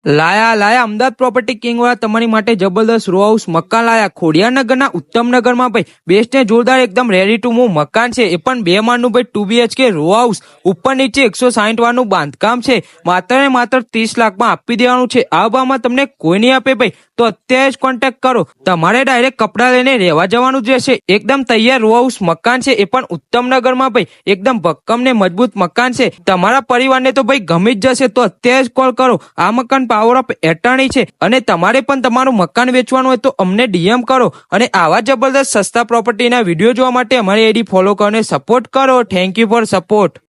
લાયા Ahmedabad property king વાળા તમારી માટે જબરદસ્ત રો હાઉસ મકાન લાયા. ખોડિયારનગરના ઉત્તમનગરમાં ભાઈ બેસ્ટ ને જોરદાર એકદમ રેડી ટુ મૂવ મકાન છે. એ પણ 2 માળનું ભાઈ 2 BHK રો હાઉસ, ઉપર નીચે 160 વાળનું બાંધકામ છે. માત્ર ને માત્ર 30 લાખમાં આપી દેવાનું છે. આ ભાવમાં તમને કોઈ નહીં આપે ભાઈ, તો અત્યારે જ કોન્ટેક્ટ કરો. તમારે ડાયરેક્ટ કપડા લઈને રહેવા જવાનું જ રહેશે. એકદમ તૈયાર રો હાઉસ મકાન છે, એ પણ ઉત્તમનગરમાં ભાઈ એકદમ ભક્કમ ને મજબૂત મકાન છે. તમારા પરિવારને તો ભાઈ ગમી જ જશે. તો અત્યારે જ કોલ કરો. આ મકાન પાવર ઓફ એટર્ની છે અને તમારે પણ તમારું મકાન વેચવાનું હોય તો અમને DM કરો. અને આવા જબરદસ્ત સસ્તા પ્રોપર્ટીના વિડીયો જોવા માટે અમારી આઈડી ફોલો કરો અને સપોર્ટ કરો. Thank you for support.